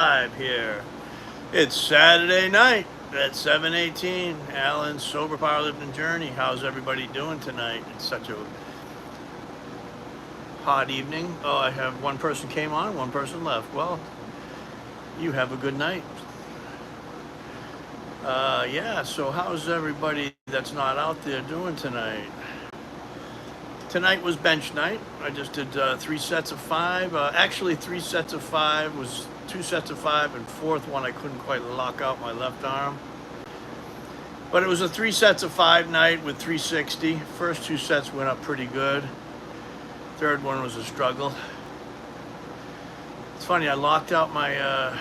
live here. It's Saturday night at 7:18. Allan's sober powerlifting journey. How's everybody doing tonight? It's such a hot evening. Oh, I have one person came on, one person left. Well, you have a good night. Yeah, so how's everybody that's not out there doing tonight? Tonight was bench night. I just did 3 sets of 5. Actually, 3 sets of 5 was 2 sets of 5, and fourth one I couldn't quite lock out my left arm. But it was a 3 sets of 5 night with 360. First 2 sets went up pretty good. Third one was a struggle. It's funny, I locked out my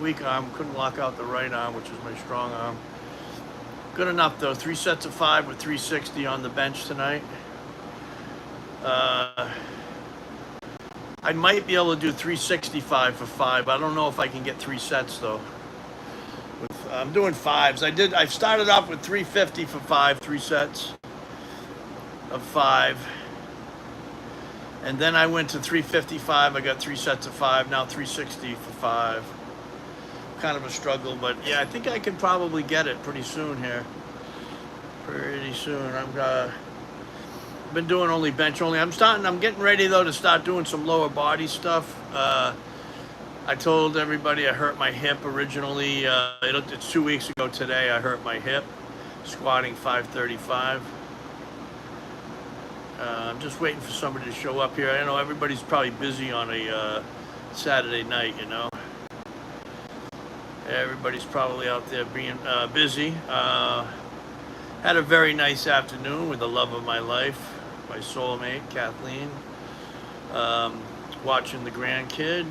weak arm, couldn't lock out the right arm, which is my strong arm. Good enough though. 3 sets of 5 with 360 on the bench tonight. I might be able to do 365 for 5. I don't know if I can get 3 sets though. I'm doing 5s. I started off with 350 for 5, 3 sets of 5. And then I went to 355. I got 3 sets of 5. Now 360 for 5. Kind of a struggle, but yeah, I think I can probably get it pretty soon here. Pretty soon. I've been doing only bench only. I'm getting ready though to start doing some lower body stuff. I told everybody I hurt my hip originally. It's 2 weeks ago today. I hurt my hip squatting 535. I'm just waiting for somebody to show up here. I know everybody's probably busy on a Saturday night, you know. Everybody's probably out there being busy. Had a very nice afternoon with the love of my life, my soulmate, Kathleen. Watching the grandkid.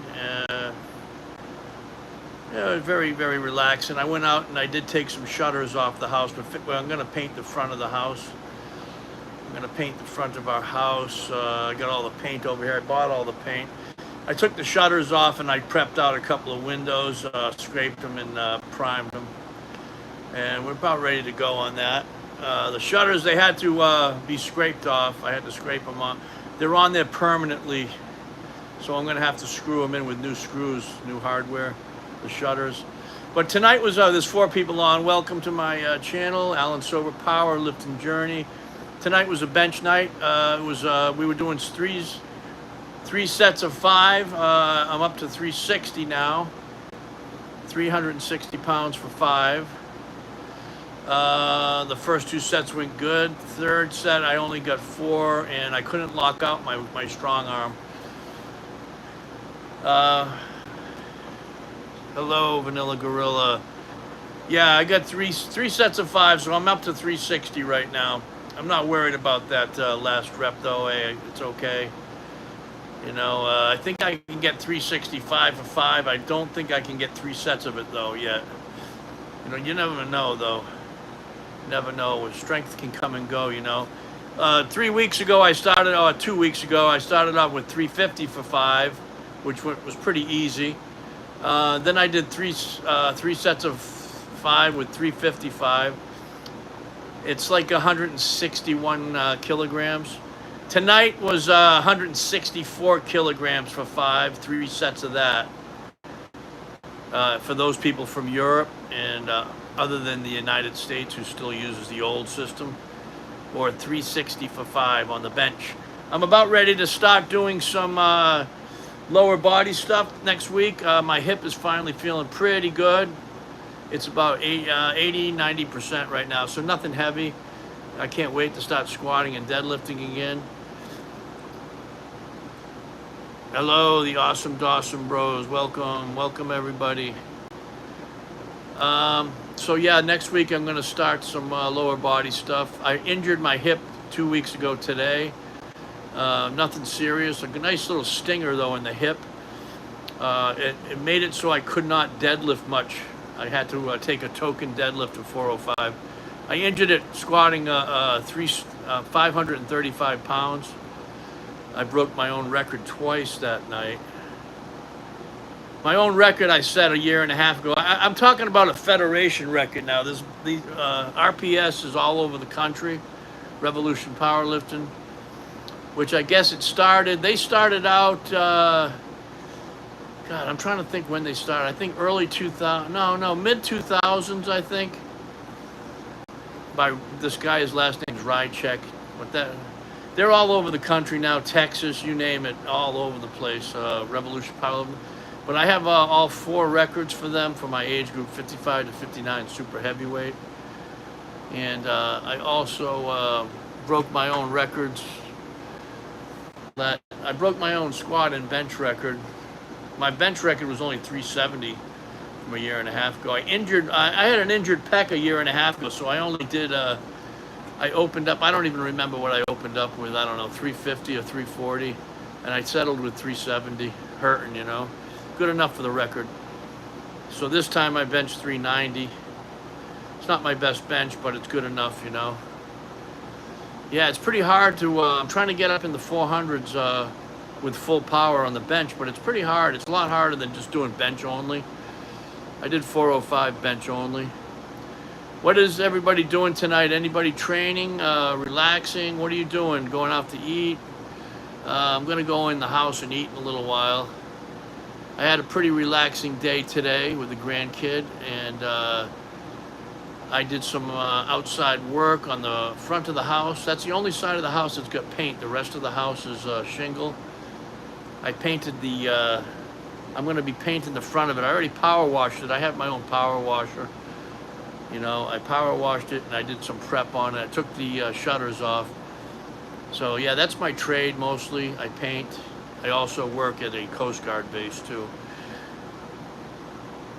Yeah, very, very relaxing. I went out and I did take some shutters off the house. But I'm going to paint the front of the house. I'm going to paint the front of our house. I got all the paint over here. I bought all the paint. I took the shutters off and I prepped out a couple of windows, scraped them and primed them. And we're about ready to go on that. The shutters, they had to be scraped off. I had to scrape them off. They're on there permanently, so I'm going to have to screw them in with new screws, new hardware, the shutters. But tonight was, there's 4 people on. Welcome to my channel, Allan Sober Powerlifting Journey. Tonight was a bench night. We were doing 3 sets of 5. I'm up to 360 now. 360 pounds for 5. The first 2 sets went good. Third set I only got 4 and I couldn't lock out my strong arm. Hello, Vanilla Gorilla. Yeah, I got three sets of 5, so I'm up to 360 right now. I'm not worried about that last rep though. It's okay. You know, I think I can get 365 for 5. I don't think I can get 3 sets of it though yet. You know, you never know though. Never know. Strength can come and go, you know. 2 weeks ago I started off with 350 for 5, which was pretty easy. Then I did 3 sets of 5 with 355. It's like 161 kilograms. Tonight was 164 kilograms for 5, 3 sets of that. For those people from Europe and other than the United States who still uses the old system, or 360 for 5 on the bench. I'm about ready to start doing some lower body stuff next week. My hip is finally feeling pretty good. It's about 80-90% right now, so nothing heavy. I can't wait to start squatting and deadlifting again. Hello, the awesome Dawson bros. Welcome everybody. So yeah, next week I'm going to start some lower body stuff. I injured my hip 2 weeks ago today. Nothing serious. A nice little stinger though in the hip. It made it so I could not deadlift much. I had to take a token deadlift of 405. I injured it squatting 535 pounds. I broke my own record twice that night. My own record I set a year and a half ago. I'm talking about a federation record now. The RPS is all over the country, Revolution Powerlifting, which I guess they started out God, I'm trying to think when they started. I think early 2000. No, mid 2000s. I think. By this guy, his last name's Rychek. But they're all over the country now. Texas, you name it, all over the place. Revolution Powerlifting. But I have all 4 records for them for my age group, 55 to 59, super heavyweight. And I also broke my own records. I broke my own squat and bench record. My bench record was only 370 from a year and a half ago. I had an injured pec a year and a half ago, so I only did. I opened up. I don't even remember what I opened up with. I don't know, 350 or 340, and I settled with 370. Hurting, you know. Good enough for the record. So this time I benched 390. It's not my best bench, but it's good enough, you know. Yeah, it's pretty hard to, I'm trying to get up in the 400s with full power on the bench, but it's pretty hard. It's a lot harder than just doing bench only. I did 405 bench only. What is everybody doing tonight? Anybody training, relaxing? What are you doing? Going out to eat? I'm gonna go in the house and eat in a little while. I had a pretty relaxing day today with the grandkid, and I did some outside work on the front of the house. That's the only side of the house that's got paint. The rest of the house is shingle. I painted I'm gonna be painting the front of it. I already power washed it. I have my own power washer. You know, I power washed it and I did some prep on it. I took the shutters off. So yeah, that's my trade mostly. I paint. I also work at a Coast Guard base too.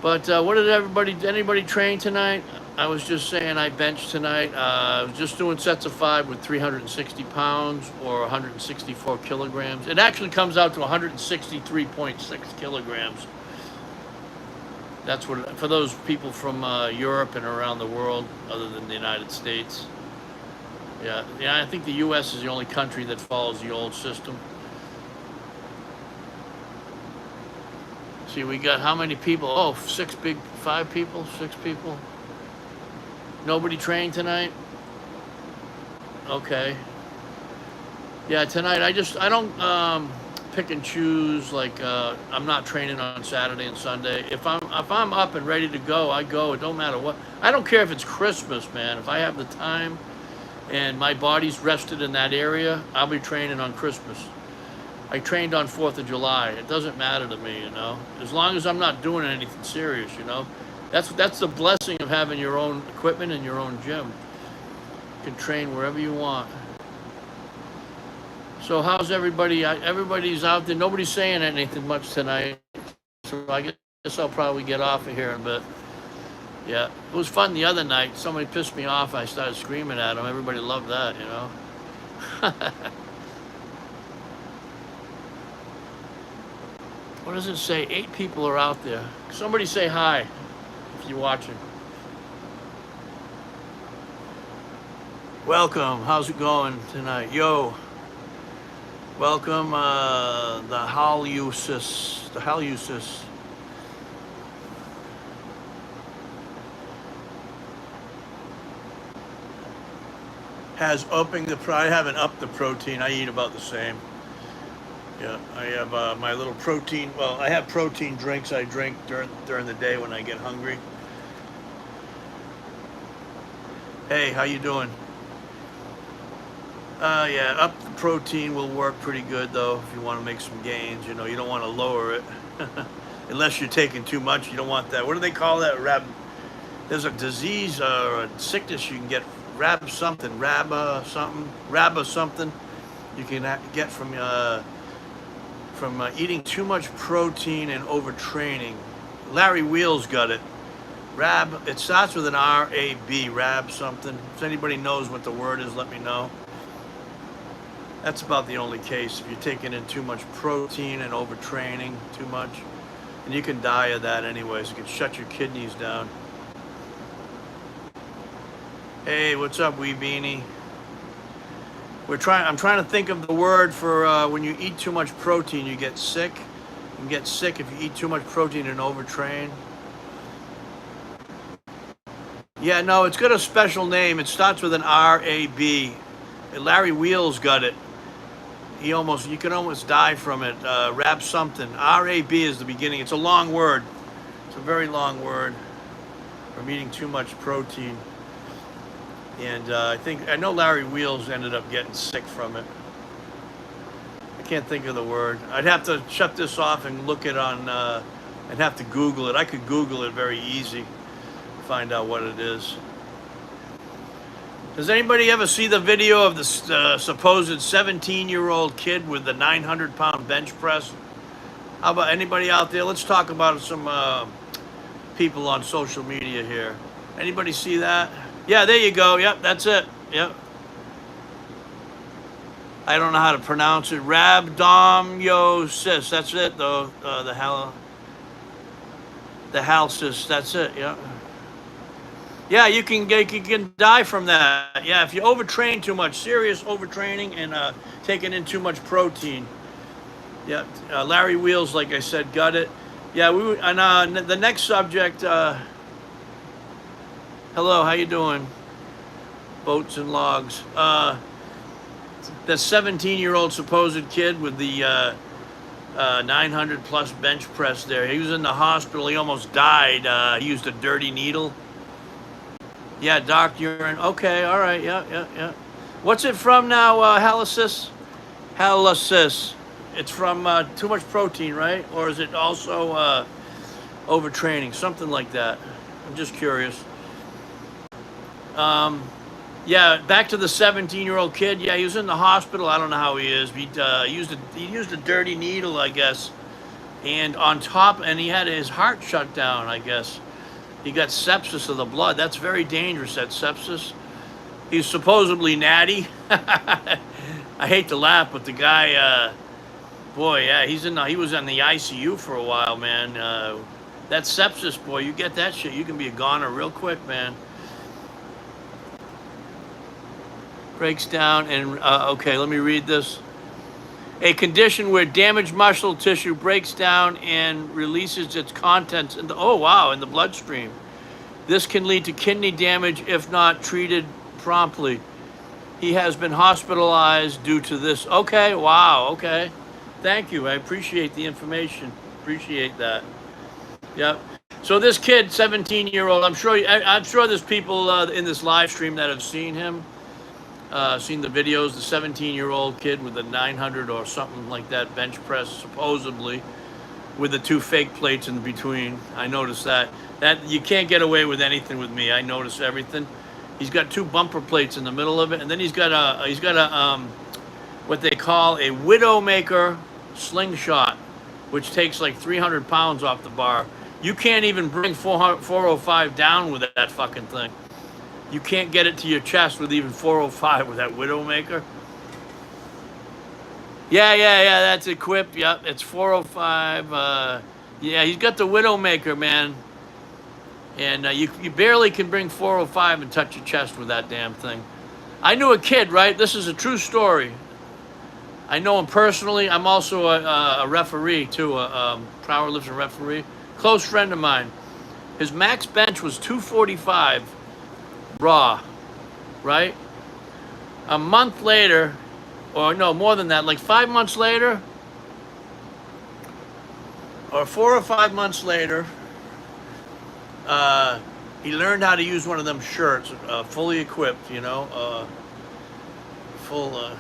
But what did anybody train tonight? I was just saying I benched tonight. I was just doing sets of 5 with 360 pounds or 164 kilograms. It actually comes out to 163.6 kilograms. That's what, for those people from Europe and around the world, other than the United States. Yeah, I think the U.S. is the only country that follows the old system. See, we got how many people? Oh, 5 people, 6 people. Nobody trained tonight? Okay. Yeah, tonight I don't pick and choose. Like I'm not training on Saturday and Sunday. If I'm up and ready to go, I go. It don't matter what. I don't care if it's Christmas, man. If I have the time and my body's rested in that area, I'll be training on Christmas. I trained on 4th of July. It doesn't matter to me, you know. As long as I'm not doing anything serious, you know. That's the blessing of having your own equipment and your own gym. You can train wherever you want. So how's everybody? Everybody's out there. Nobody's saying anything much tonight. So I guess I'll probably get off of here in a bit. Yeah, it was fun the other night. Somebody pissed me off. I started screaming at them. Everybody loved that, you know. What does it say? 8 people are out there. Somebody say hi if you're watching. Welcome. How's it going tonight? Yo. Welcome, the Halusis. The Halusis. Has upping the. I haven't upped the protein. I eat about the same. Yeah, I have my little protein. Well, I have protein drinks I drink during the day when I get hungry. Hey, how you doing? Yeah, up the protein will work pretty good though if you want to make some gains. You know, you don't want to lower it unless you're taking too much. You don't want that. What do they call that? There's a disease or a sickness you can get. Rab something. You can get from eating too much protein and overtraining. Larry Wheels got it. Rab. It starts with an R-A-B. Rab something. If anybody knows what the word is, let me know. That's about the only case. If you're taking in too much protein and overtraining too much, and you can die of that anyways. You can shut your kidneys down. Hey, what's up, Wee Beanie? I'm trying to think of the word for when you eat too much protein, you get sick. You can get sick if you eat too much protein and overtrain. Yeah, no, it's got a special name. It starts with an R-A-B. Larry Wheels got it. You can almost die from it. Rab something. R-A-B is the beginning. It's a long word. It's a very long word. From eating too much protein. And I know Larry Wheels ended up getting sick from it. I can't think of the word. I'd have to shut this off and look it on, I'd have to Google it. I could Google it very easy, find out what it is. Does anybody ever see the video of the supposed 17-year-old kid with the 900-pound bench press? How about anybody out there? Let's talk about some people on social media here. Anybody see that? Yeah, there you go. Yep, that's it. Yep. I don't know how to pronounce it. Rhabdomyosis. That's it, though. The halcis. That's it. Yeah. Yeah, you can die from that. Yeah, if you overtrain too much, serious overtraining and taking in too much protein. Yeah, Larry Wheels, like I said, got it. Yeah, and the next subject. Hello, how you doing? Boats and logs. The 17-year-old supposed kid with the 900 plus bench press there. He was in the hospital. He almost died. He used a dirty needle. Yeah, dark urine. Okay, all right. Yeah. What's it from now, halitosis? Halitosis. It's from too much protein, right? Or is it also overtraining? Something like that. I'm just curious. Yeah, back to the 17-year-old kid. Yeah, he was in the hospital. I don't know how he is. He used a dirty needle, I guess. And on top, and he had his heart shut down, I guess. He got sepsis of the blood. That's very dangerous, that sepsis. He's supposedly natty. I hate to laugh, but the guy, boy, yeah, he was in the ICU for a while, man. That sepsis, boy, you get that shit, you can be a goner real quick, man. Breaks down and, okay, let me read this. A condition where damaged muscle tissue breaks down and releases its contents in the bloodstream. This can lead to kidney damage if not treated promptly. He has been hospitalized due to this. Okay, wow, okay. Thank you, I appreciate the information. Appreciate that. Yep. So this kid, 17-year-old, I'm sure there's people in this live stream that have seen him. Seen the videos, the 17-year-old kid with the 900 or something like that bench press, supposedly, with the two fake plates in between. I noticed that. That you can't get away with anything with me. I notice everything. He's got two bumper plates in the middle of it, and then he's got a what they call a Widowmaker slingshot, which takes like 300 pounds off the bar. You can't even bring 405 down with that fucking thing. You can't get it to your chest with even 405 with that Widowmaker. Yeah, that's equipped. Yep, it's 405. Yeah, he's got the Widowmaker, man. And you barely can bring 405 and touch your chest with that damn thing. I knew a kid, right? This is a true story. I know him personally. I'm also a referee, too, a powerlifting referee. Close friend of mine. His max bench was 245. Raw, right? A month later, or no, more than that, like 5 months later, or 4 or 5 months later, he learned how to use one of them shirts, fully equipped, full,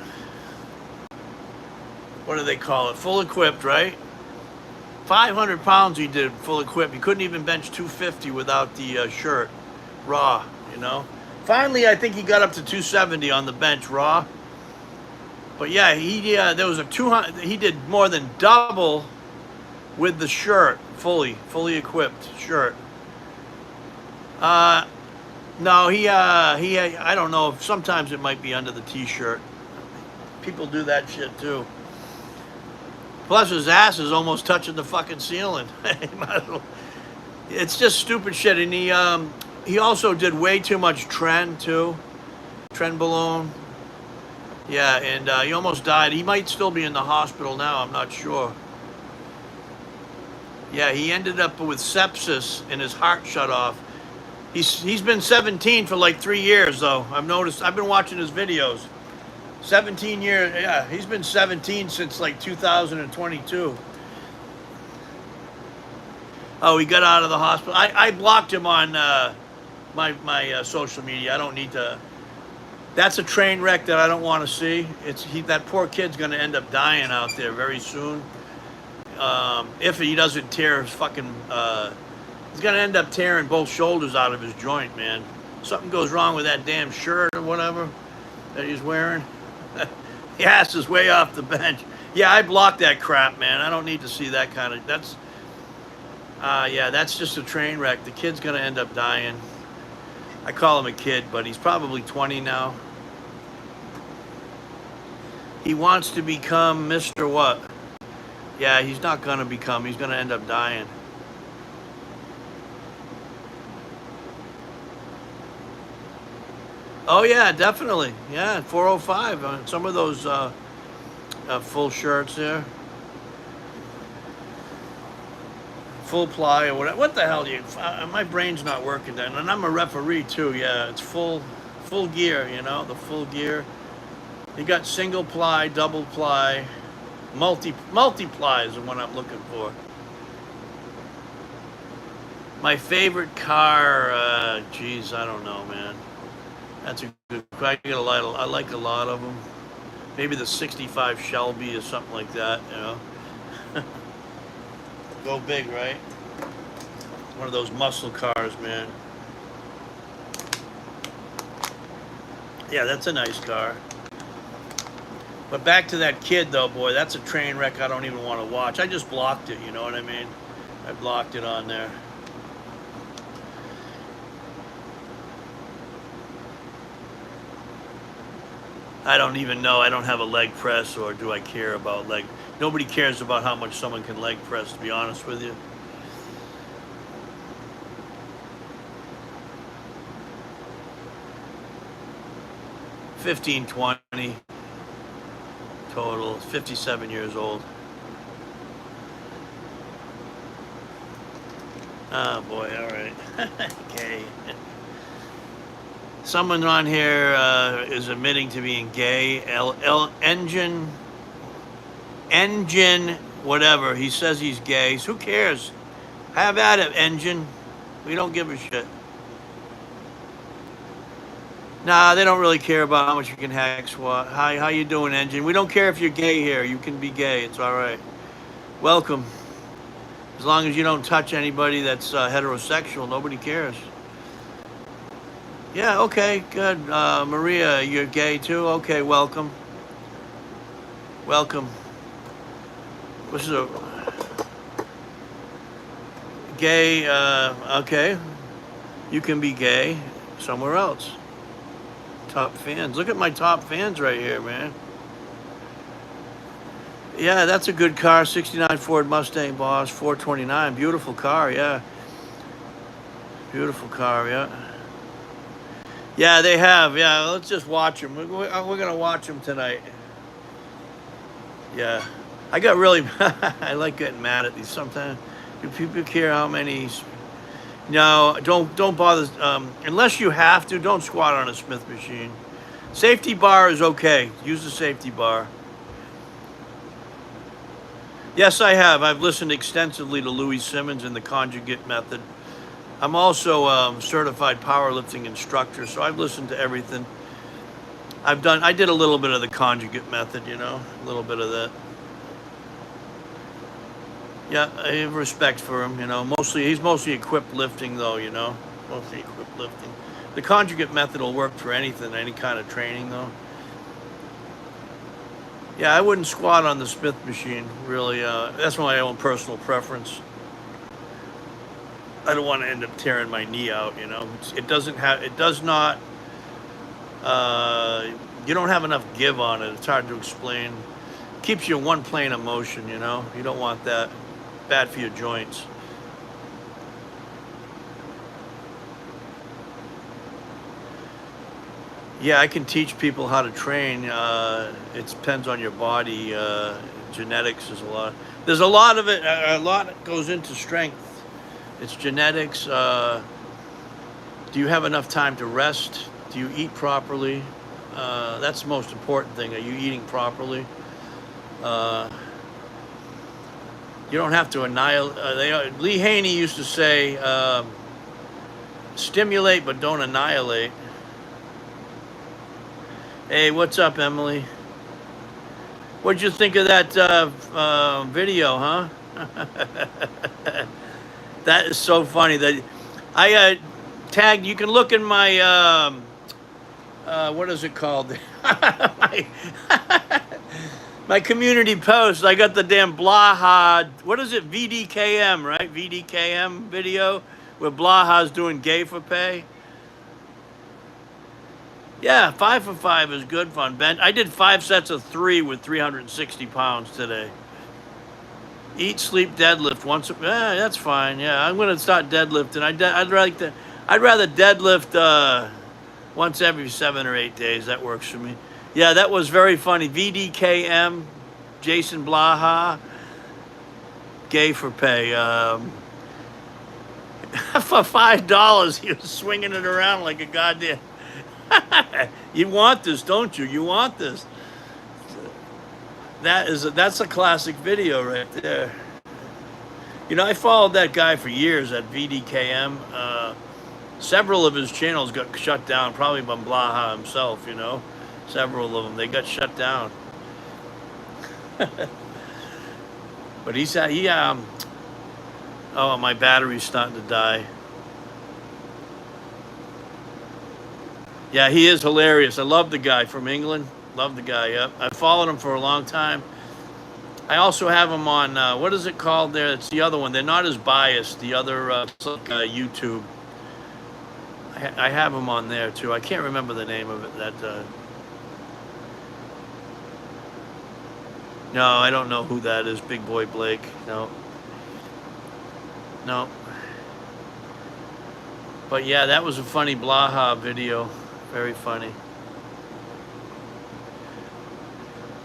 what do they call it? Full equipped, right? 500 pounds he did full equipped. He couldn't even bench 250 without the shirt, raw. Finally, I think he got up to 270 on the bench raw. But yeah, there was a 200. He did more than double with the shirt, fully equipped shirt. No, I don't know. Sometimes it might be under the t-shirt. People do that shit too. Plus, his ass is almost touching the fucking ceiling. It's just stupid shit, and he also did way too much trenbolone. Yeah, and he almost died. He might still be in the hospital now, I'm not sure. Yeah, he ended up with sepsis and his heart shut off. He's been 17 for like 3 years, though. I've noticed. I've been watching his videos. 17 years. Yeah, he's been 17 since like 2022. Oh, he got out of the hospital. I blocked him on my social media. I don't need to. That's a train wreck that I don't want to see. That poor kid's going to end up dying out there very soon. If he doesn't tear his fucking, he's going to end up tearing both shoulders out of his joint, man. Something goes wrong with that damn shirt or whatever that he's wearing. The ass is way off the bench. Yeah, I blocked that crap, man. I don't need to see that kind of. Yeah, that's just a train wreck. The kid's going to end up dying. I call him a kid, but he's probably 20 now. He wants to become Mr. What? Yeah, he's not going to become. He's going to end up dying. Oh, yeah, definitely. Yeah, 405. Some of those full shirts there. Full ply or whatever. What the hell do you? My brain's not working then, and I'm a referee too. Yeah, it's full gear. You know, the full gear. You got single ply, double ply, multi ply is the one I'm looking for. My favorite car. Geez, I don't know, man. That's a good. I get a lot. I like a lot of them. Maybe the '65 Shelby or something like that. You know. Go big, right? One of those muscle cars, man. Yeah, that's a nice car. But back to that kid, though, boy, that's a train wreck I don't even want to watch. I just blocked it, you know what I mean? I blocked it on there. I don't even know. I don't have a leg press, or do I care about leg? Nobody cares about how much someone can leg press, to be honest with you. $15.20 total. 57 years old. Oh boy, all right. Okay. Someone on here is admitting to being gay. Engine, whatever. He says he's gay. Who cares? Have at it, Engine. We don't give a shit. Nah, they don't really care about how much you can hack squat. How you doing, Engine? We don't care if you're gay here. You can be gay. It's all right. Welcome. As long as you don't touch anybody that's heterosexual, nobody cares. Yeah, okay, good. Maria, you're gay too? Okay, welcome. Welcome. What's a gay? Okay, you can be gay somewhere else. Top fans. Look at my top fans right here, man. Yeah, that's a good car. 69 Ford Mustang Boss, 429. Beautiful car, yeah. Beautiful car, yeah. Yeah, they have. Yeah, let's just watch them. We're going to watch them tonight. Yeah. I got really, I like getting mad at these sometimes. Do people care how many? No, don't bother. Unless you have to, don't squat on a Smith machine. Safety bar is okay. Use the safety bar. Yes, I have. I've listened extensively to Louis Simmons and the conjugate method. I'm also certified powerlifting instructor, so I've listened to everything. I did a little bit of the conjugate method, you know, a little bit of that. Yeah, I have respect for him, you know. He's mostly equipped lifting, though, you know. Mostly equipped lifting. The conjugate method will work for anything, any kind of training, though. Yeah, I wouldn't squat on the Smith machine, really. That's my own personal preference. I don't want to end up tearing my knee out, you know. It does not, you don't have enough give on it. It's hard to explain. Keeps you in one plane of motion, you know. You don't want that. Bad for your joints. Yeah, I can teach people how to train. It depends on your body. Genetics is a lot. There's a lot of it. A lot goes into strength. It's genetics. Do you have enough time to rest? Do you eat properly? That's the most important thing. Are you eating properly? Uh, you don't have to annihilate. Lee Haney used to say, stimulate but don't annihilate. Hey, what's up, Emily? What'd you think of that video, huh? That is so funny. That I tagged. You can look in my what is it called? my, my community post. I got the damn Blaha. What is it? VDKM, right? VDKM video where Blaha's doing gay for pay. Yeah, 5 for 5 is good fun. Ben, I did 5 sets of 3 with 360 pounds today. Eat, sleep, deadlift once. That's fine. Yeah, I'm gonna start deadlifting. I'd rather deadlift once every 7 or 8 days. That works for me. Yeah, that was very funny. VDKM, Jason Blaha, gay for pay. For $5, he was swinging it around like a goddamn. You want this, don't you? You want this. That's a classic video right there. You know, I followed that guy for years at VDKM. Several of his channels got shut down, probably by Blaha himself, you know. Several of them, they got shut down. But oh, my battery's starting to die. Yeah, he is hilarious. I love the guy from England. Love the guy, yep. I've followed him for a long time. I also have him on, what is it called there? It's the other one. They're not as biased. The other, it's like YouTube. I have him on there, too. I can't remember the name of it. No, I don't know who that is. Big Boy Blake. No. No. But, yeah, that was a funny Blaha video. Very funny.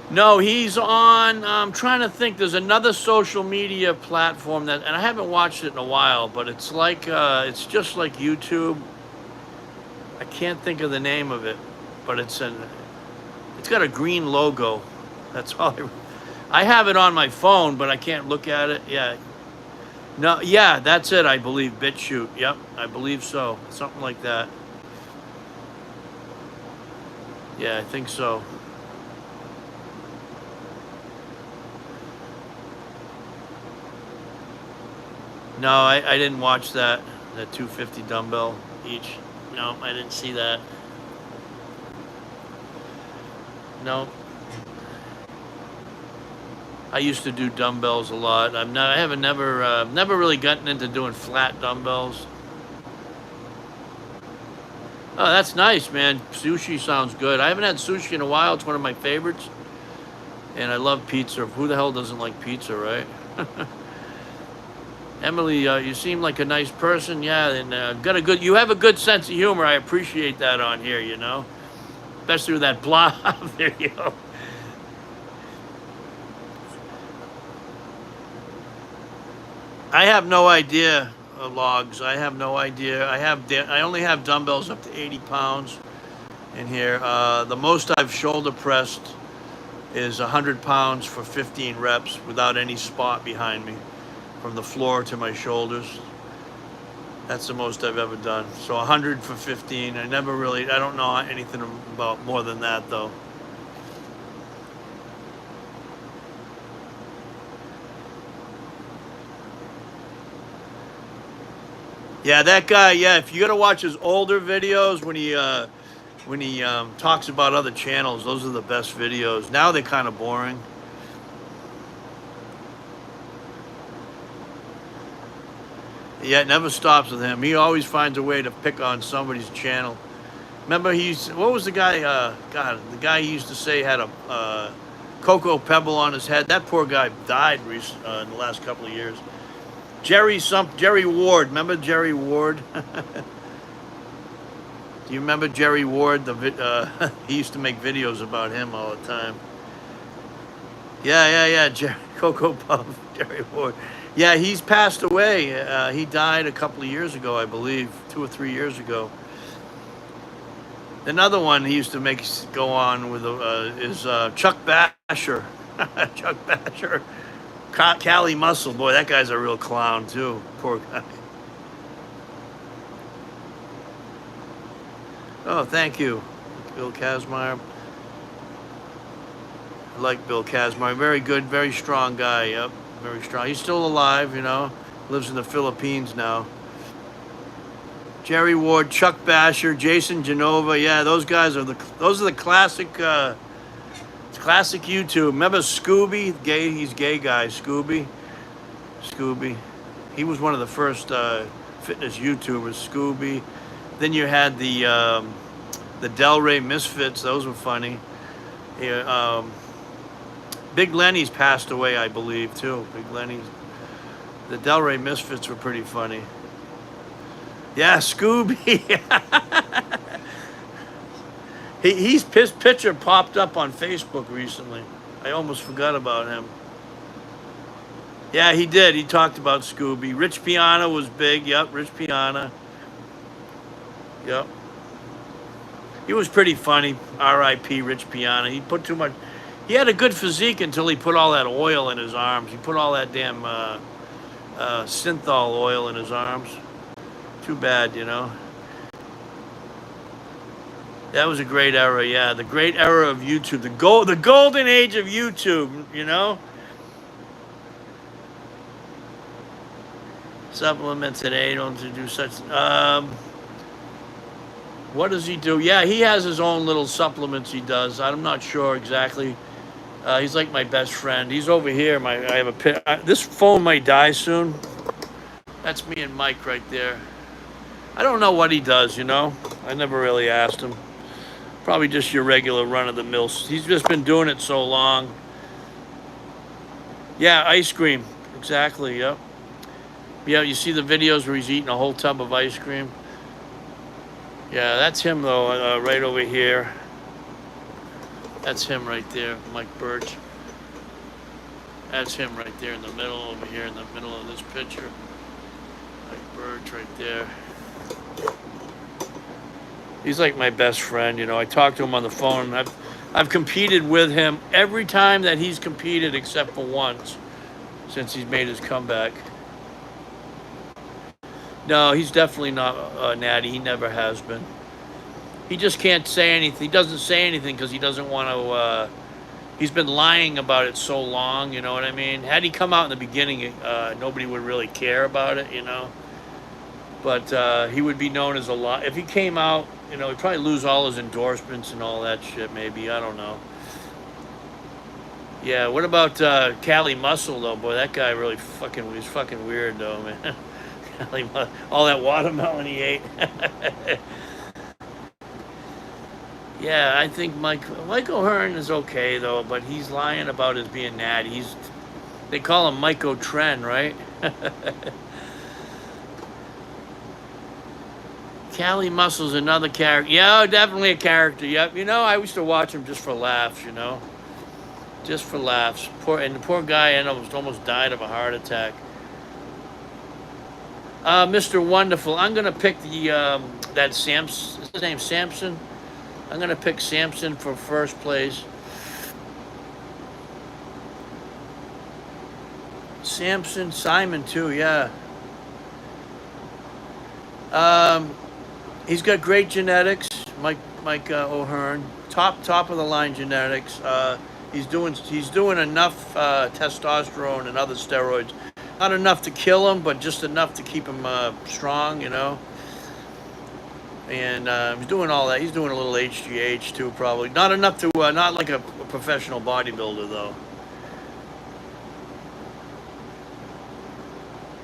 No, he's on, I'm trying to think, there's another social media platform and I haven't watched it in a while, but it's like, it's just like YouTube. I can't think of the name of it, but it's got a green logo. That's all I have it on my phone, but I can't look at it. Yeah. No, yeah, that's it, I believe. BitChute. Yep, I believe so. Something like that. Yeah, I think so. No, I didn't watch that 250 dumbbell each. No, I didn't see that. No. I used to do dumbbells a lot. Never really gotten into doing flat dumbbells. Oh, that's nice, man. Sushi sounds good. I haven't had sushi in a while. It's one of my favorites. And I love pizza. Who the hell doesn't like pizza, right? Emily, you seem like a nice person. Yeah, and you have a good sense of humor. I appreciate that on here, you know. Especially with that blah video. I have no idea, logs. I have no idea. I only have dumbbells up to 80 pounds in here. The most I've shoulder pressed is 100 pounds for 15 reps without any spot behind me, from the floor to my shoulders. That's the most I've ever done. So 100 for 15. I don't know anything about more than that, though. Yeah, that guy, yeah, if you gotta watch his older videos when he talks about other channels, those are the best videos. Now they're kind of boring. Yeah, it never stops with him. He always finds a way to pick on somebody's channel. Remember, what was the guy, the guy he used to say had a cocoa pebble on his head. That poor guy died in the last couple of years. Jerry Ward. Remember Jerry Ward? Do you remember Jerry Ward? He used to make videos about him all the time. Yeah. Cocoa Puff, Jerry Ward. Yeah, he's passed away. He died a couple of years ago, I believe, 2 or 3 years ago. Another one he used to make go on with is Chuck Basher. Chuck Basher. Cali Muscle. Boy, that guy's a real clown, too. Poor guy. Oh, thank you, Bill Kazmaier. I like Bill Kazmaier. Very good, very strong guy. Yep, very strong. He's still alive, you know. Lives in the Philippines now. Jerry Ward, Chuck Basher, Jason Genova. Yeah, those guys are the classic classic YouTube. Remember Scooby? Gay, he's gay guy. Scooby. He was one of the first fitness YouTubers. Scooby. Then you had the Delray Misfits. Those were funny. Yeah, Big Lenny's passed away, I believe, too. Big Lenny's. The Delray Misfits were pretty funny. Yeah, Scooby. His picture popped up on Facebook recently. I almost forgot about him. Yeah, he did. He talked about Scooby. Rich Piana was big. Yep, Rich Piana. Yep. He was pretty funny. R.I.P. Rich Piana. He put too much. He had a good physique until he put all that oil in his arms. He put all that damn synthol oil in his arms. Too bad, you know. That was a great era, yeah. The great era of YouTube. The golden age of YouTube, you know. Supplement today, don't do such. What does he do? Yeah, he has his own little supplements he does. I'm not sure exactly. He's like my best friend. He's over here. I have a pit. This phone might die soon. That's me and Mike right there. I don't know what he does, you know. I never really asked him. Probably just your regular run-of-the-mill. He's just been doing it so long. Yeah, ice cream. Exactly, yep. Yeah, you see the videos where he's eating a whole tub of ice cream? Yeah, that's him, though, right over here. That's him right there, Mike Birch. That's him right there in the middle, over here in the middle of this picture. Mike Birch right there. He's like my best friend, you know. I talk to him on the phone. I've competed with him every time that he's competed except for once since he's made his comeback. No, he's definitely not natty. He never has been. He just can't say anything. He doesn't say anything because he doesn't want to. He's been lying about it so long, you know what I mean? Had he come out in the beginning, nobody would really care about it, you know. But he would be known as a lie. If he came out, you know, he'd probably lose all his endorsements and all that shit, maybe. I don't know. Yeah, what about Cali Muscle, though? Boy, that guy really he's fucking weird, though, man. All that watermelon he ate. Yeah, I think Mike O'Hearn is okay, though, but he's lying about his being natty. They call him Mike O'Tren, right? Cali Muscle's another character. Yeah, definitely a character. Yep. You know, I used to watch him just for laughs, you know. Just for laughs. The poor guy almost died of a heart attack. Mr. Wonderful. I'm gonna pick that Samson. Is his name Samson? I'm gonna pick Samson for first place. Simon too. Yeah. He's got great genetics. Mike O'Hearn, top of the line genetics. He's doing enough testosterone and other steroids. Not enough to kill him, but just enough to keep him strong, you know. And he's doing all that. He's doing a little HGH too, probably. Not enough to, not like a professional bodybuilder, though.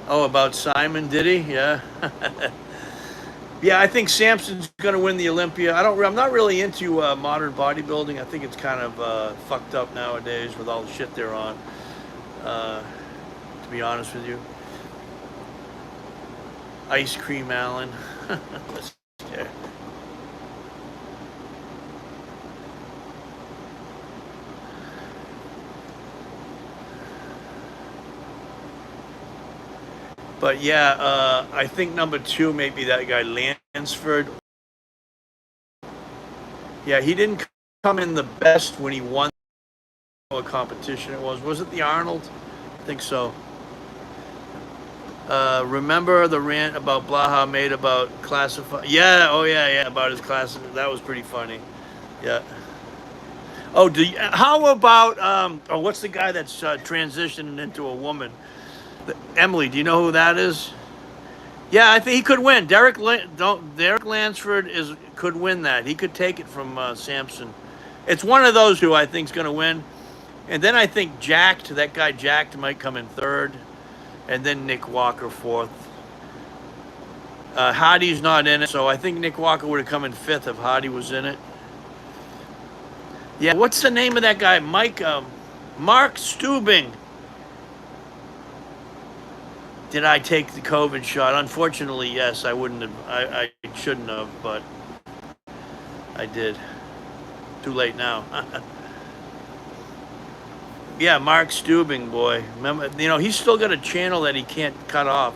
Oh, about Simon, did he? Yeah. Yeah, I think Samson's going to win the Olympia. I'm not really into modern bodybuilding. I think it's kind of fucked up nowadays with all the shit they're on. To be honest with you. Ice cream, Allan. Yeah. But yeah, I think number 2 may be that guy Lansford. Yeah, he didn't come in the best when he won what competition it was. Was it the Arnold? I think so. Remember the rant about Blaha made about classify? Yeah, oh yeah, about his class. That was pretty funny. Yeah. Oh, how about oh, what's the guy that's transitioning into a woman? Emily, do you know who that is? Yeah, I think he could win. Derek Lansford could win that. He could take it from Sampson. It's one of those who I think is going to win. And then I think that guy Jacked might come in third, and then Nick Walker fourth. Hardy's not in it, so I think Nick Walker would have come in fifth if Hardy was in it. Yeah, what's the name of that guy? Mark Stubing. Did I take the COVID shot? Unfortunately, yes. I wouldn't have. I shouldn't have, but I did. Too late now. Yeah, Mark Stubing, boy. Remember, he's still got a channel that he can't cut off.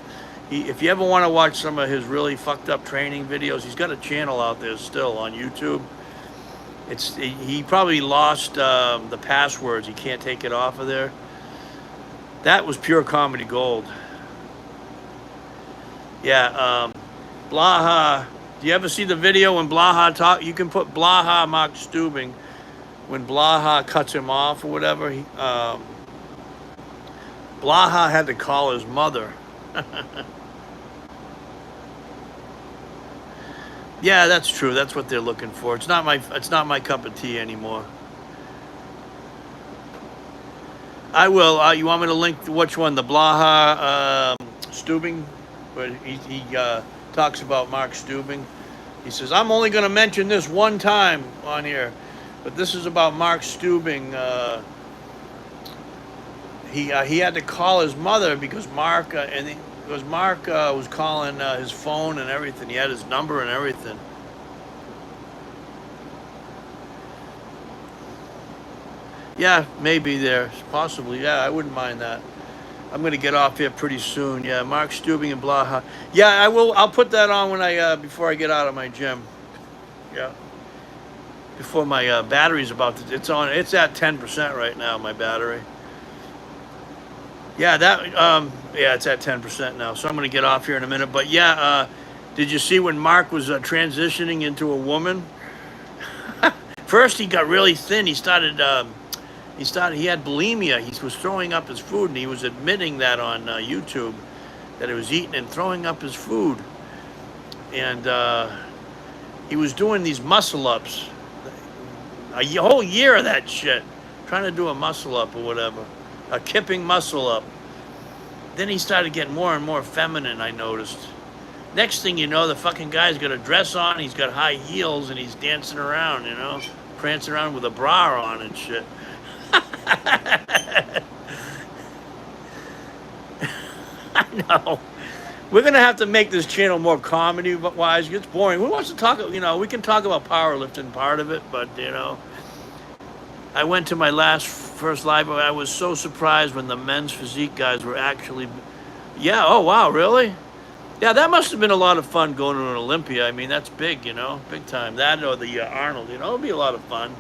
If you ever want to watch some of his really fucked up training videos, he's got a channel out there still on YouTube. He probably lost the passwords. He can't take it off of there. That was pure comedy gold. Yeah, Blaha. Do you ever see the video when Blaha talk? You can put Blaha Mark Stubing when Blaha cuts him off or whatever. Blaha had to call his mother. Yeah, that's true. That's what they're looking for. It's not my cup of tea anymore. I will. You want me to link to which one? The Blaha Stubing, but he talks about Mark Stubing. He says, I'm only going to mention this one time on here, but this is about Mark Stubing. He had to call his mother because Mark was calling his phone and everything. He had his number and everything. Yeah, maybe there, possibly. Yeah, I wouldn't mind that. I'm gonna get off here pretty soon. Yeah, Mark Stubing and Blaha. Yeah, I will. I'll put that on before I get out of my gym. Yeah. Before my battery's about to. It's on. It's at 10% right now. My battery. Yeah, it's at 10% now. So I'm gonna get off here in a minute. But yeah, did you see when Mark was transitioning into a woman? First, he got really thin. He had bulimia. He was throwing up his food, and he was admitting that on YouTube, that he was eating and throwing up his food. And he was doing these muscle ups, a whole year of that shit, trying to do a muscle up or whatever, a kipping muscle up. Then he started getting more and more feminine, I noticed. Next thing you know, the fucking guy's got a dress on, he's got high heels, and he's dancing around, prancing around with a bra on and shit. I know. We're gonna have to make this channel more comedy-wise. It gets boring. Who wants to talk? We can talk about powerlifting part of it, but I went to my first live. I was so surprised when the men's physique guys were actually. Yeah. Oh wow. Really? Yeah. That must have been a lot of fun going to an Olympia. I mean, that's big. Big time. That or the Arnold. It'll be a lot of fun.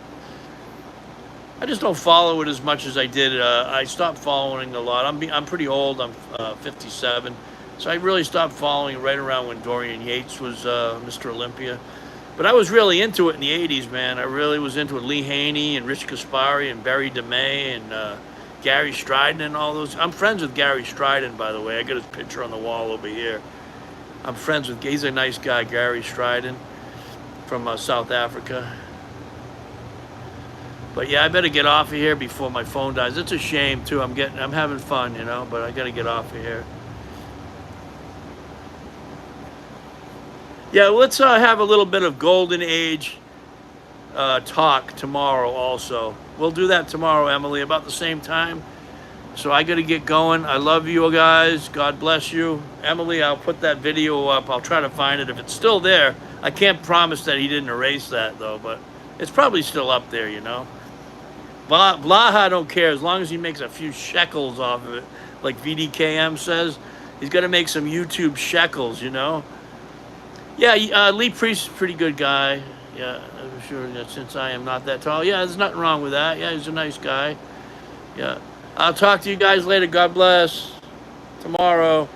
I just don't follow it as much as I did. I stopped following a lot. I'm pretty old. I'm 57, so I really stopped following right around when Dorian Yates was Mr. Olympia. But I was really into it in the 80s, man. I really was into it. Lee Haney and Rich Kaspari and Barry DeMay and Gary Stridon and all those. I'm friends with Gary Stridon, by the way. I got his picture on the wall over here. He's a nice guy, Gary Stridon from South Africa. But yeah, I better get off of here before my phone dies. It's a shame too. I'm having fun, but I gotta get off of here. Yeah, let's have a little bit of golden age talk tomorrow also. We'll do that tomorrow, Emily, about the same time. So I gotta get going. I love you guys. God bless you. Emily, I'll put that video up. I'll try to find it. If it's still there, I can't promise that he didn't erase that though, but it's probably still up there, Blaha, I don't care. As long as he makes a few shekels off of it, like VDKM says, he's got to make some YouTube shekels, Yeah, Lee Priest is a pretty good guy. Yeah, I'm sure that since I am not that tall. Yeah, there's nothing wrong with that. Yeah, he's a nice guy. Yeah. I'll talk to you guys later. God bless. Tomorrow.